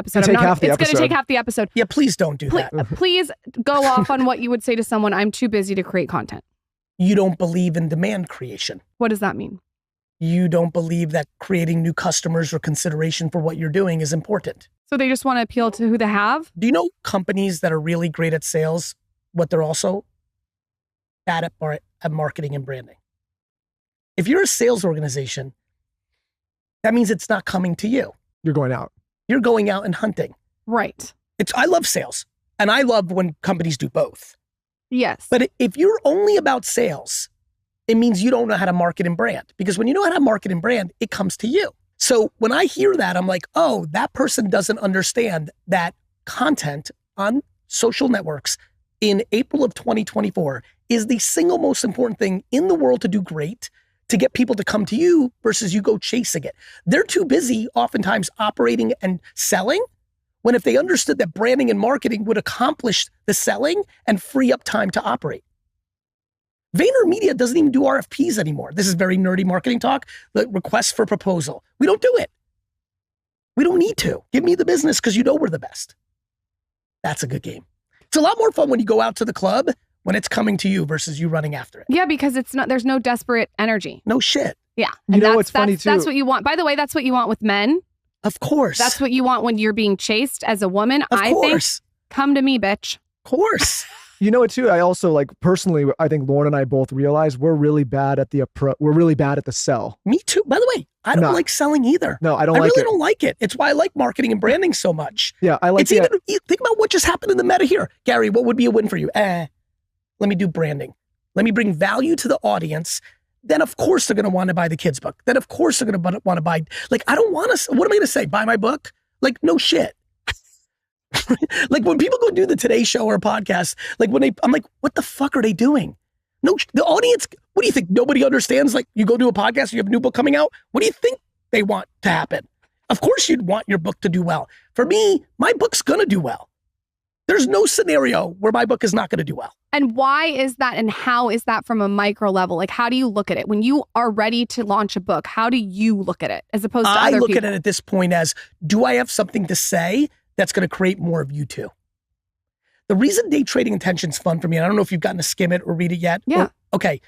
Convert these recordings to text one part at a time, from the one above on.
episode. Take half the it's going to episode. take half the episode. Yeah, please don't do that. Please go off on what you would say to someone. I'm too busy to create content. You don't believe in demand creation. What does that mean? You don't believe that creating new customers or consideration for what you're doing is important. So they just want to appeal to who they have? Do you know companies that are really great at sales, what they're also bad at marketing and branding? If you're a sales organization, that means it's not coming to you. You're going out. You're going out and hunting. Right. I love sales, and I love when companies do both. Yes. But if you're only about sales, it means you don't know how to market and brand. Because when you know how to market and brand, it comes to you. So when I hear that, I'm like, oh, that person doesn't understand that content on social networks in April of 2024 is the single most important thing in the world to do great, to get people to come to you versus you go chasing it. They're too busy oftentimes operating and selling, when if they understood that branding and marketing would accomplish the selling and free up time to operate. VaynerMedia doesn't even do RFPs anymore. This is very nerdy marketing talk. The request for proposal. We don't do it. We don't need to. Give me the business because you know we're the best. That's a good game. It's a lot more fun when you go out to the club when it's coming to you versus you running after it. Yeah, because there's no desperate energy. No shit. Yeah. You And know what's funny too? That's what you want. By the way, that's what you want with men. Of course. That's what you want when you're being chased as a woman. Of I course. think, come to me, bitch. Of course. You know what too? I also personally, I think Lauren and I both realize we're really bad at the sell. Me too. By the way, I don't like selling either. No, I don't I like really it. don't like it. It's why I like marketing and branding so much. Yeah, I like Think about what just happened in the meta here. Gary, what would be a win for you? Let me do branding. Let me bring value to the audience. Then of course they're going to want to buy the kids book. Then of course they're going to want to buy, I don't want to, what am I going to say? Buy my book? No shit. When people go do the Today Show or a podcast, I'm like, what the fuck are they doing? No, the audience, what do you think? Nobody understands, you go do a podcast, you have a new book coming out. What do you think they want to happen? Of course you'd want your book to do well. For me, my book's going to do well. There's no scenario where my book is not going to do well. And why is that? And how is that from a micro level? How do you look at it? When you are ready to launch a book, how do you look at it as opposed to other people? I look at it at this point as, do I have something to say that's going to create more of you too? The reason day trading intention's fun for me, and I don't know if you've gotten to skim it or read it yet. Yeah. Okay.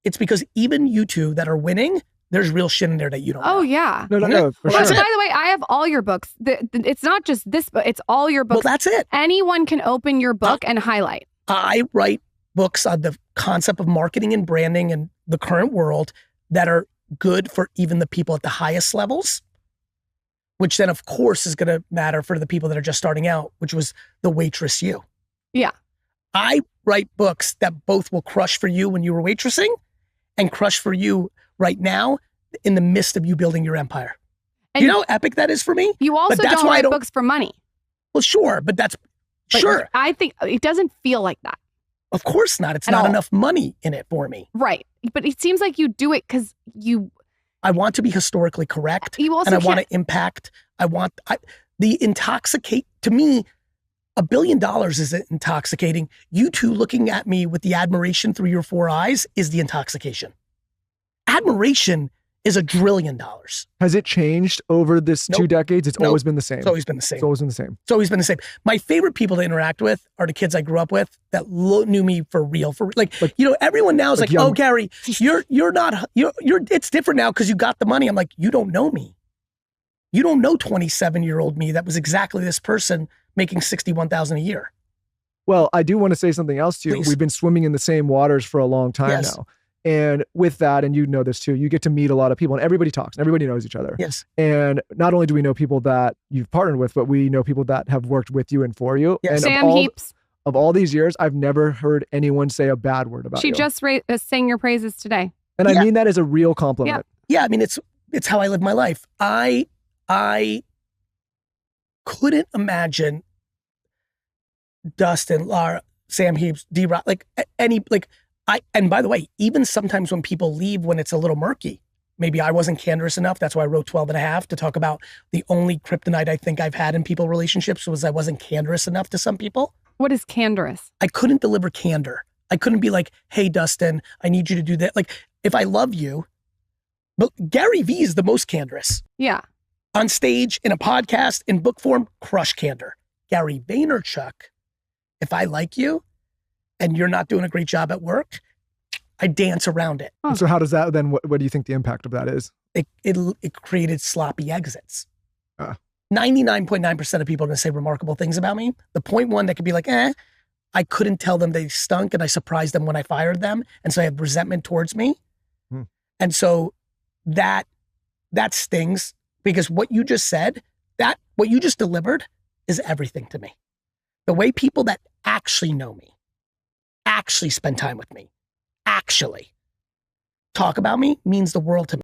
It's because even you two that are winning, there's real shit in there that you don't know. Oh, yeah. No, for By sure. the way, I have all your books. It's not just this book. It's all your books. Well, that's it. Anyone can open your book and highlight. I write books on the concept of marketing and branding and the current world that are good for even the people at the highest levels, which then of course is going to matter for the people that are just starting out, which was the waitress you. Yeah. I write books that both will crush for you when you were waitressing and crush for you right now in the midst of you building your empire. And you know how epic that is for me? You also don't write books for money. Well, sure, but sure. I think it doesn't feel like that. Of course not. It's not enough money in it for me. Right. But it seems like you do it because I want to be historically correct. You also and I want to impact. To me, $1 billion is intoxicating. You two looking at me with the admiration through your 4 eyes is the intoxication. Admiration is $1 trillion. Has it changed over this 2 decades? It's always been the same. It's always been the same. It's always been the same. It's always been the same. My favorite people to interact with are the kids I grew up with that knew me for real. Everyone now is like, oh, Gary, it's different now because you got the money. I'm like, you don't know me. You don't know 27-year-old me that was exactly this person making $61,000 a year. Well, I do want to say something else to you. Please. We've been swimming in the same waters for a long time now. And with that, and you know this too, you get to meet a lot of people and everybody talks and everybody knows each other. Yes. And not only do we know people that you've partnered with, but we know people that have worked with you and for you. Yes. And Sam Heaps. Of all these years, I've never heard anyone say a bad word about you. She just sang your praises today. And I mean that as a real compliment. Yeah, I mean, it's how I live my life. I couldn't imagine Dustin, Lara, Sam Heaps, D-Rock, and by the way, even sometimes when people leave when it's a little murky, maybe I wasn't candorous enough. That's why I wrote 12 and a half to talk about the only kryptonite I think I've had in people relationships was I wasn't candorous enough to some people. What is candorous? I couldn't deliver candor. I couldn't be like, hey, Dustin, I need you to do that. If I love you, but Gary Vee is the most candorous. Yeah. On stage, in a podcast, in book form, crush candor. Gary Vaynerchuk, if I like you and you're not doing a great job at work, I dance around it. So how does that then, what do you think the impact of that is? It created sloppy exits. 99.9% of people are going to say remarkable things about me. The 0.1 that could be like, I couldn't tell them they stunk and I surprised them when I fired them. And so I have resentment towards me. And so that stings, because what you just said, what you just delivered is everything to me. The way people that actually know me, actually spend time with me, actually talk about me means the world to me.